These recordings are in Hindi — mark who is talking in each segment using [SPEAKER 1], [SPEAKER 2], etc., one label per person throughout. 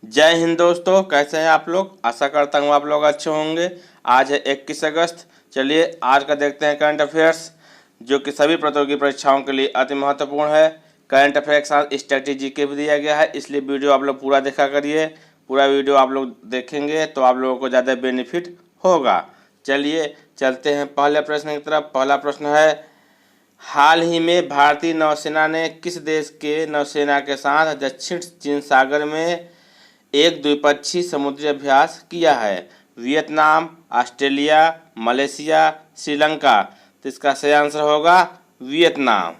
[SPEAKER 1] जय हिंद दोस्तों, कैसे हैं आप लोग। आशा करता हूँ आप लोग अच्छे होंगे। आज है 21 अगस्त। चलिए आज का देखते हैं करंट अफेयर्स, जो कि सभी प्रतियोगी परीक्षाओं के लिए अति महत्वपूर्ण है। करंट अफेयर के साथ स्ट्रेटेजी के भी दिया गया है, इसलिए वीडियो आप लोग पूरा देखा करिए। पूरा वीडियो आप लोग देखेंगे तो आप लोगों को ज़्यादा बेनिफिट होगा। चलिए चलते हैं पहले प्रश्न की तरफ। पहला प्रश्न है, हाल ही में भारतीय नौसेना ने किस देश के नौसेना के साथ दक्षिण चीन सागर में एक द्विपक्षीय समुद्री अभ्यास किया है? Vietnam, Australia, Malaysia, Sri Lanka. तो इसका सही आंसर होगा वियतनाम।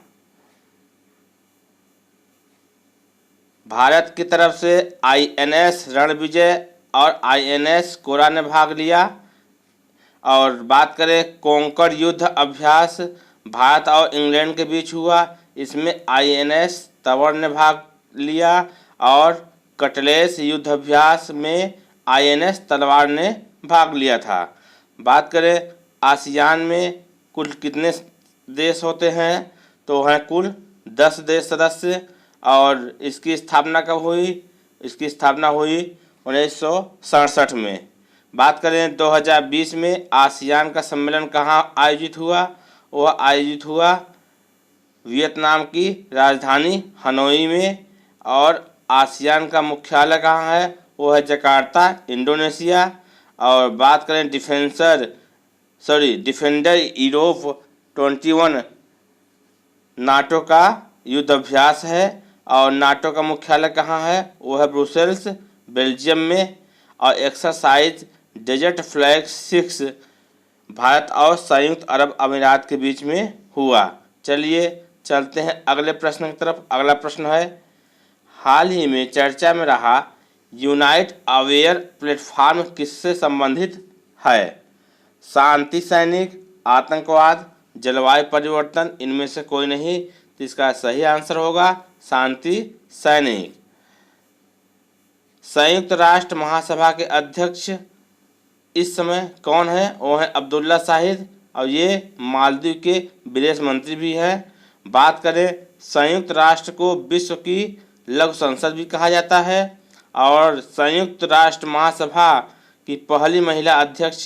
[SPEAKER 1] भारत की तरफ से आईएनएस रणविजय और आईएनएस कोरा ने भाग लिया। और बात करें कोंकण युद्ध अभ्यास भारत और इंग्लैंड के बीच हुआ, इसमें आईएनएस तवर ने भाग लिया और कटलेस युद्ध अभ्यास में आईएनएस तलवार ने भाग लिया था। बात करें आसियान में कुल कितने देश होते हैं, तो हैं कुल 10 देश सदस्य। और इसकी स्थापना कब हुई? इसकी स्थापना हुई 1967 में। बात करें 2020 में आसियान का सम्मेलन कहाँ आयोजित हुआ? वह आयोजित हुआ वियतनाम की राजधानी हनोई में। और आसियान का मुख्यालय कहाँ है? वो है जकार्ता, इंडोनेशिया। और बात करें डिफेंडर यूरोप 21 नाटो का युद्ध अभ्यास है। और नाटो का मुख्यालय कहाँ है? वो है ब्रुसेल्स, बेल्जियम में। और एक्सरसाइज डेजर्ट फ्लैग 6 भारत और संयुक्त अरब अमीरात के बीच में हुआ। चलिए चलते हैं अगले प्रश्न की तरफ। अगला प्रश्न है, हाल ही में चर्चा में रहा यूनाइट अवेयर प्लेटफॉर्म किससे संबंधित है? शांति सैनिक, आतंकवाद, जलवायु परिवर्तन, इनमें से कोई नहीं। तो इसका सही आंसर होगा शांति सैनिक। संयुक्त राष्ट्र महासभा के अध्यक्ष इस समय कौन है? वो है अब्दुल्ला शाहिद, और ये मालदीव के विदेश मंत्री भी हैं। बात करें संयुक्त राष्ट्र को विश्व की लघु संसद भी कहा जाता है। और संयुक्त राष्ट्र महासभा की पहली महिला अध्यक्ष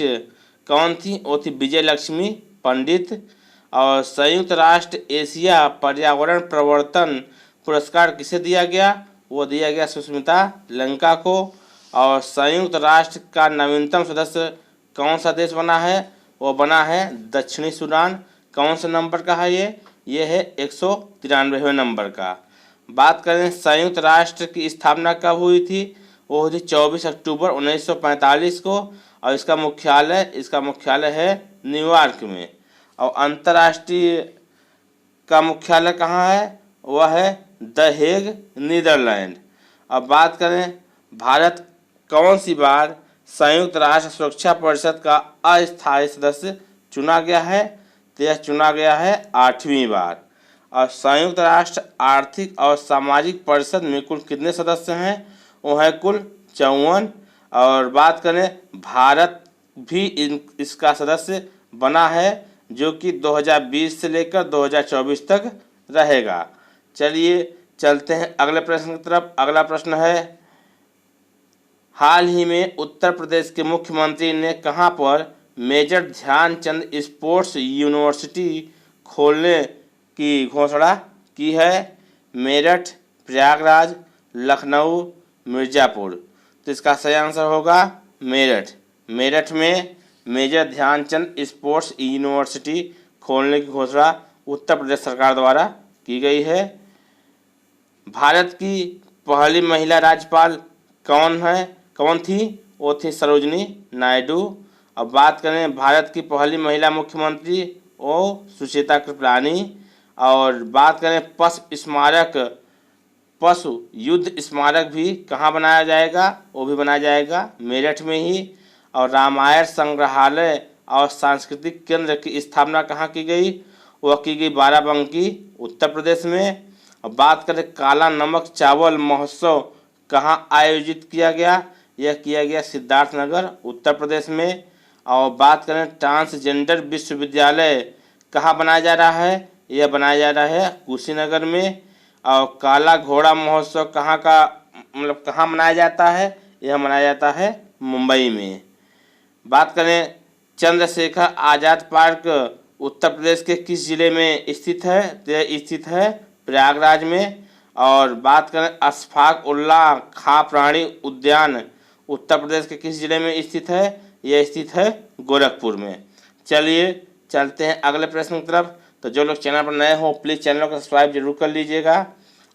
[SPEAKER 1] कौन थी? वो थी विजय लक्ष्मी पंडित। और संयुक्त राष्ट्र एशिया पर्यावरण प्रवर्तन पुरस्कार किसे दिया गया? वो दिया गया सुष्मिता लंका को। और संयुक्त राष्ट्र का नवीनतम सदस्य कौन सा देश बना है? वो बना है दक्षिणी सूडान। कौन से नंबर का है ये है 193वें नंबर का। बात करें संयुक्त राष्ट्र की स्थापना कब हुई थी? वो हुई थी 24 अक्टूबर 1945 को। और इसका मुख्यालय है न्यूयॉर्क में। और अंतर्राष्ट्रीय का मुख्यालय कहाँ है? वह है द हेग, नीदरलैंड। अब बात करें भारत कौन सी बार संयुक्त राष्ट्र सुरक्षा परिषद का अस्थायी सदस्य चुना गया है? तो यह चुना गया है 8वीं बार। और संयुक्त राष्ट्र आर्थिक और सामाजिक परिषद में कुल कितने सदस्य हैं? वो है कुल 54। और बात करें भारत भी इसका सदस्य बना है, जो कि 2020 से लेकर 2024 तक रहेगा। चलिए चलते हैं अगले प्रश्न की तरफ। अगला प्रश्न है, हाल ही में उत्तर प्रदेश के मुख्यमंत्री ने कहां पर मेजर ध्यानचंद स्पोर्ट्स यूनिवर्सिटी खोलने की घोषणा की है? मेरठ, प्रयागराज, लखनऊ, मिर्ज़ापुर। तो इसका सही आंसर होगा मेरठ। मेरठ में मेजर ध्यानचंद स्पोर्ट्स यूनिवर्सिटी खोलने की घोषणा उत्तर प्रदेश सरकार द्वारा की गई है। भारत की पहली महिला राज्यपाल कौन थी? वो थी सरोजनी नायडू। अब बात करें भारत की पहली महिला मुख्यमंत्री, वो सुचेता कृपलानी। और बात करें पशु युद्ध स्मारक भी कहाँ बनाया जाएगा? वो भी बनाया जाएगा मेरठ में ही। और रामायण संग्रहालय और सांस्कृतिक केंद्र की स्थापना कहाँ की गई? वह की गई बाराबंकी, उत्तर प्रदेश में। और बात करें काला नमक चावल महोत्सव कहाँ आयोजित किया गया? यह किया गया सिद्धार्थनगर, उत्तर प्रदेश में। और बात करें ट्रांसजेंडर विश्वविद्यालय कहाँ बनाया जा रहा है? यह बनाया जा रहा है कुशीनगर में। और काला घोड़ा महोत्सव कहाँ का मतलब कहाँ मनाया जाता है? यह मनाया जाता है मुंबई में। बात करें चंद्रशेखर आज़ाद पार्क उत्तर प्रदेश के किस जिले में स्थित है? तो यह स्थित है प्रयागराज में। और बात करें अशफाक उल्लाह खां प्राणी उद्यान उत्तर प्रदेश के किस जिले में स्थित है? यह स्थित है गोरखपुर में। चलिए चलते हैं अगले प्रश्न की तरफ। तो जो लोग चैनल पर नए हो प्लीज़ चैनल को सब्सक्राइब जरूर कर लीजिएगा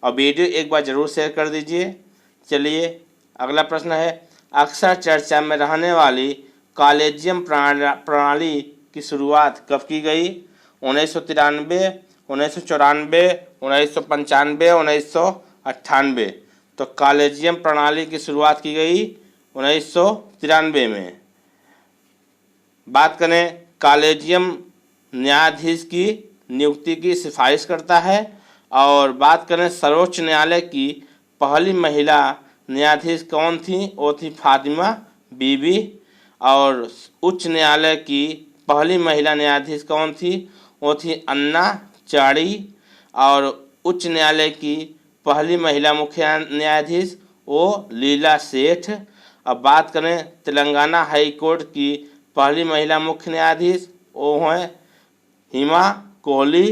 [SPEAKER 1] और वीडियो एक बार ज़रूर शेयर कर दीजिए। चलिए अगला प्रश्न है, अक्सर चर्चा में रहने वाली कॉलेजियम प्रणाली की शुरुआत कब की गई? 1993, 1994, 1995, 1998। तो कॉलेजियम प्रणाली की शुरुआत की गई 1993 में। बात करें कॉलेजियम न्यायाधीश की नियुक्ति की सिफारिश करता है। और बात करें सर्वोच्च न्यायालय की पहली महिला न्यायाधीश कौन थी? वो थी फातिमा बीबी। और उच्च न्यायालय की पहली महिला न्यायाधीश कौन थी? वो थी अन्ना चाड़ी। और उच्च न्यायालय की पहली महिला मुख्य न्यायाधीश वो लीला सेठ। अब बात करें तेलंगाना हाई कोर्ट की पहली महिला मुख्य न्यायाधीश वो हैं हिमा कोहली।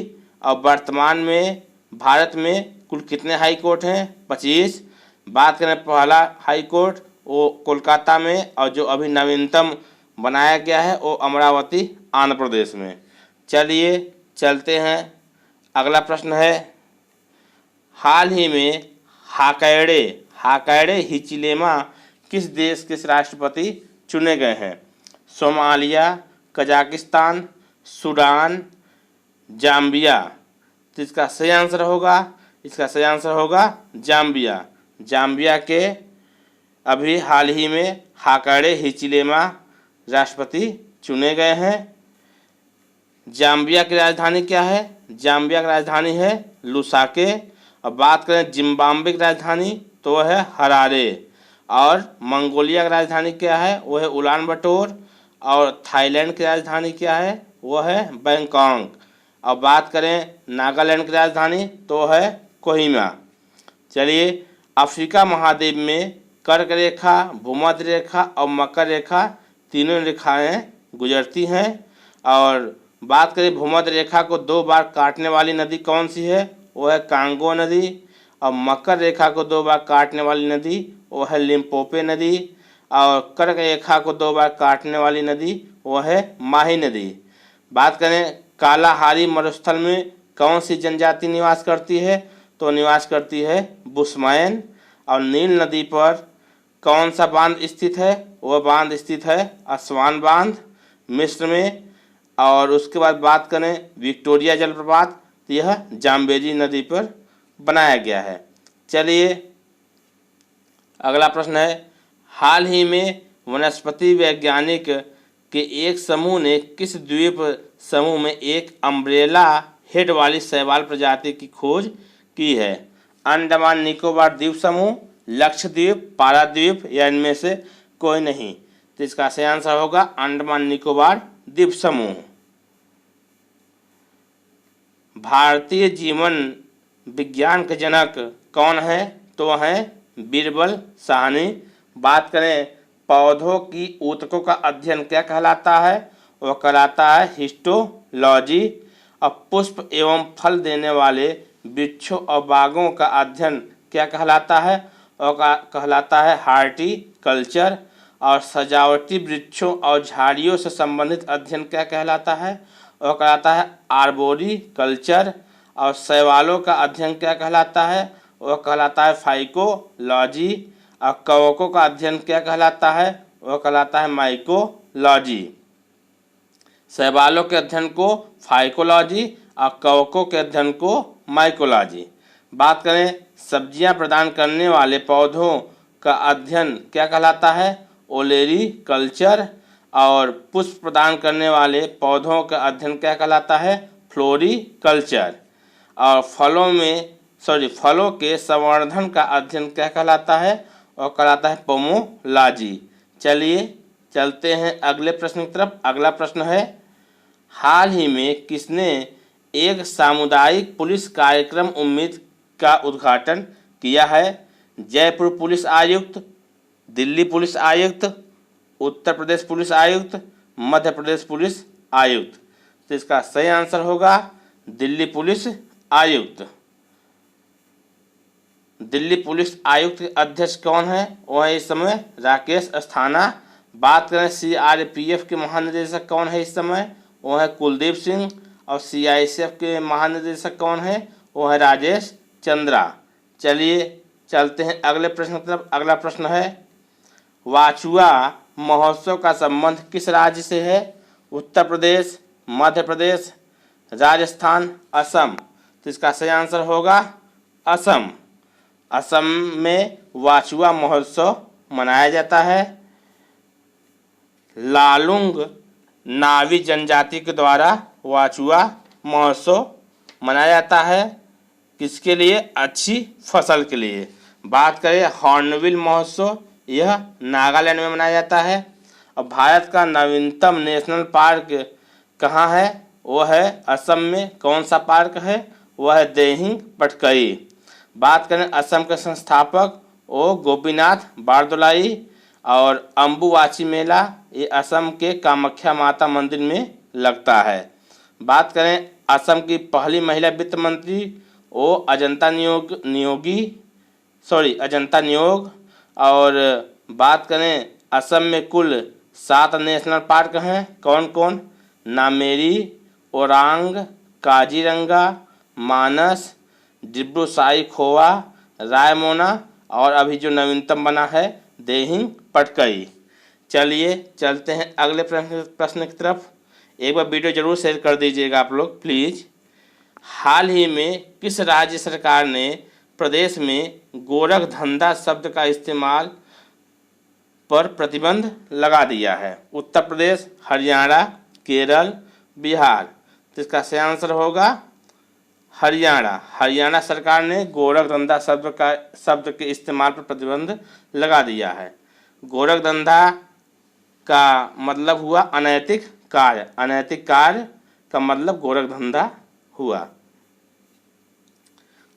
[SPEAKER 1] और वर्तमान में भारत में कुल कितने हाई कोर्ट हैं? 25। बात करें पहला हाई कोर्ट वो कोलकाता में, और जो अभी नवीनतम बनाया गया है वो अमरावती आंध्र प्रदेश में। चलिए चलते हैं अगला प्रश्न है, हाल ही में हाकायडे हिचिलेमा किस देश के राष्ट्रपति चुने गए हैं? Somalia, Kazakhstan, Sudan, Zambia. तो इसका सही आंसर होगा जाम्बिया। जाम्बिया के अभी हाल ही में हाकायडे हिचिलेमा राष्ट्रपति चुने गए हैं। जाम्बिया की राजधानी क्या है? जाम्बिया की राजधानी है लुसाके। अब बात करें जिम्बाब्वे की राजधानी तो वह है हरारे। और मंगोलिया की राजधानी क्या है? वो है उलान बटोर। और थाईलैंड की राजधानी क्या है? वो है बैंकॉक। अब बात करें नागालैंड की राजधानी तो है कोहिमा। चलिए अफ्रीका महाद्वीप में कर्क रेखा, भूमध्य रेखा और मकर रेखा तीनों रेखाएं गुजरती हैं। और बात करें भूमध्य रेखा को 2 बार काटने वाली नदी कौन सी है? वो है कांगो नदी। और मकर रेखा को 2 बार काटने वाली नदी वो है लिम्पोपो नदी। और कर्क रेखा को 2 बार काटने वाली नदी वो है माही नदी। बात करें कालाहारी मरुस्थल में कौन सी जनजाति निवास करती है? तो निवास करती है बुशमैन। और नील नदी पर कौन सा बांध स्थित है? वह बांध स्थित है असवान बांध मिस्र में। और उसके बाद बात करें विक्टोरिया जलप्रपात तो यह जाम्बेजी नदी पर बनाया गया है। चलिए अगला प्रश्न है, हाल ही में वनस्पति वैज्ञानिक के एक समूह ने किस द्वीप समूह में एक अम्ब्रेला हेड वाली शैवाल प्रजाति की खोज की है? अंडमान निकोबार द्वीप समूह, लक्षद्वीप, पाराद्वीप या इनमें से कोई नहीं। तो इसका सही आंसर होगा अंडमान निकोबार द्वीप समूह। भारतीय जीवन विज्ञान के जनक कौन है? तो वह है बीरबल साहनी। बात करें पौधों की ऊतकों का अध्ययन क्या कहलाता है? वह कहलाता है हिस्टोलॉजी। अब पुष्प एवं फल देने वाले वृक्षों और बागों का अध्ययन क्या कहलाता है? वह कहलाता है हार्टिकल्चर। और सजावटी वृक्षों और झाड़ियों से संबंधित अध्ययन क्या कहलाता है? वह कहलाता है आर्बोरिकल्चर। और शैवालों का अध्ययन क्या कहलाता है? वह कहलाता है फाइकोलॉजी। और कवकों का अध्ययन क्या कहलाता है? वह कहलाता है माइकोलॉजी। शैवालों के अध्ययन को फाइकोलॉजी और कवकों के अध्ययन को माइकोलॉजी। बात करें सब्जियां प्रदान करने वाले पौधों का अध्ययन क्या कहलाता है? ओलेरीकल्चर। और पुष्प प्रदान करने वाले पौधों का अध्ययन क्या कहलाता है? फ्लोरीकल्चर। और फलों के संवर्धन का अध्ययन क्या कहलाता है? और कहलाता है पोमोलॉजी। चलिए चलते हैं अगले प्रश्न की तरफ। अगला प्रश्न है, हाल ही में किसने एक सामुदायिक पुलिस कार्यक्रम उम्मीद का उद्घाटन किया है? जयपुर पुलिस आयुक्त, दिल्ली पुलिस आयुक्त, उत्तर प्रदेश पुलिस आयुक्त, मध्य प्रदेश पुलिस आयुक्त। तो इसका सही आंसर होगा दिल्ली पुलिस आयुक्त। दिल्ली पुलिस आयुक्त के अध्यक्ष कौन है? वो है इस समय राकेश अस्थाना। बात करें CRPF के महानिदेशक कौन है इस समय? वो है कुलदीप सिंह। और CICF के महानिदेशक कौन है? वो है राजेश चंद्रा। चलिए चलते हैं अगले प्रश्न की तरफ। अगला प्रश्न है वाचुआ महोत्सव का संबंध किस राज्य से है? उत्तर प्रदेश, मध्य प्रदेश, राजस्थान, असम। तो इसका सही आंसर होगा असम। असम में वाचुआ महोत्सव मनाया जाता है। लालुंग नावी जनजाति के द्वारा वाचुआ महोत्सव मनाया जाता है। किसके लिए? अच्छी फसल के लिए। बात करें हॉर्नबिल महोत्सव, यह नागालैंड में मनाया जाता है। और भारत का नवीनतम नेशनल पार्क कहाँ है? वो है असम में। कौन सा पार्क है? वह है दिहिंग पटकाई। बात करें असम के संस्थापक ओ गोपीनाथ बारदोलाई। और अम्बुवाची मेला ये असम के कामाख्या माता मंदिर में लगता है। बात करें असम की पहली महिला वित्त मंत्री ओ अजंता न्योग। और बात करें असम में कुल 7 नेशनल पार्क हैं। कौन कौन? नामेरी, ओरांग, काजीरंगा, मानस, डिब्रू साईखोवा, रायमोना और अभी जो नवीनतम बना है दिहिंग पटकाई। चलिए चलते हैं अगले प्रश्न की तरफ। एक बार वीडियो जरूर शेयर कर दीजिएगा आप लोग प्लीज़। हाल ही में किस राज्य सरकार ने प्रदेश में गोरख धंधा शब्द का इस्तेमाल पर प्रतिबंध लगा दिया है? उत्तर प्रदेश, हरियाणा, केरल, बिहार। तो इसका सही आंसर होगा हरियाणा। हरियाणा सरकार ने गोरख धंधा शब्द के इस्तेमाल पर प्रतिबंध लगा दिया है। गोरख धंधा का मतलब हुआ अनैतिक कार्य। अनैतिक कार्य का मतलब गोरख धंधा हुआ।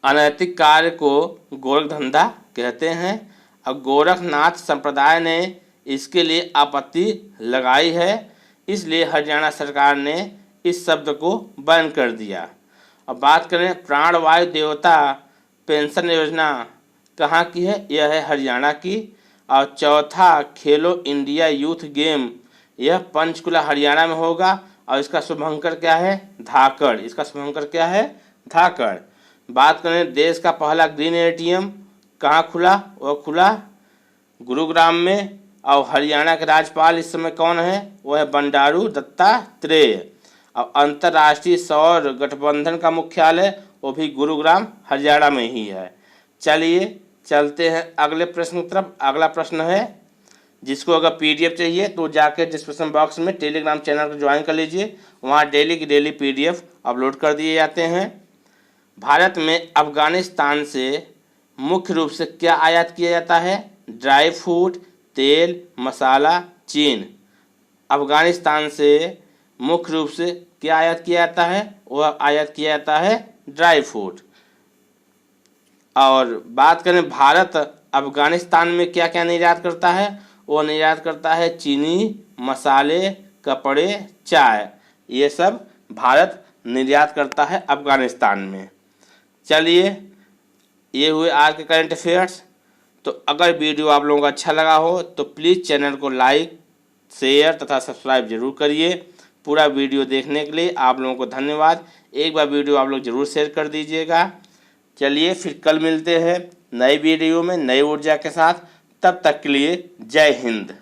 [SPEAKER 1] अनैतिक कार्य को गोरख धंधा कहते हैं। और गोरखनाथ संप्रदाय ने इसके लिए आपत्ति लगाई है, इसलिए हरियाणा सरकार ने इस शब्द को बैन कर दिया। अब बात करें प्राणवायु देवता पेंशन योजना कहाँ की है? यह है हरियाणा की। और चौथा खेलो इंडिया यूथ गेम यह पंचकुला हरियाणा में होगा। और इसका शुभंकर क्या है? धाकड़। इसका शुभंकर क्या है? धाकड़। बात करें देश का पहला ग्रीन ATM कहाँ खुला? वह खुला गुरुग्राम में। और हरियाणा के राज्यपाल इस समय कौन है? वह है बंडारू दत्तात्रेय। और अंतर्राष्ट्रीय सौर गठबंधन का मुख्यालय वो भी गुरुग्राम हरियाणा में ही है। चलिए चलते हैं अगले प्रश्न की तरफ। अगला प्रश्न है जिसको अगर PDF चाहिए तो जाकर डिस्क्रिप्शन बॉक्स में टेलीग्राम चैनल को ज्वाइन कर लीजिए। वहाँ डेली की डेली PDF अपलोड कर दिए जाते हैं। भारत में अफगानिस्तान से मुख्य रूप से क्या आयात किया जाता है? ड्राई फ्रूट, तेल, मसाला, चीन। अफगानिस्तान से मुख्य रूप से क्या आयात किया जाता है? वह आयात किया जाता है ड्राई फ्रूट। और बात करें भारत अफगानिस्तान में क्या क्या निर्यात करता है? वो निर्यात करता है चीनी, मसाले, कपड़े, चाय। ये सब भारत निर्यात करता है अफगानिस्तान में। चलिए ये हुए आज के करंट अफेयर्स। तो अगर वीडियो आप लोगों को अच्छा लगा हो तो प्लीज़ चैनल को लाइक, शेयर तथा सब्सक्राइब जरूर करिए। पूरा वीडियो देखने के लिए आप लोगों को धन्यवाद। एक बार वीडियो आप लोग जरूर शेयर कर दीजिएगा। चलिए फिर कल मिलते हैं नई वीडियो में नई ऊर्जा के साथ। तब तक के लिए जय हिंद।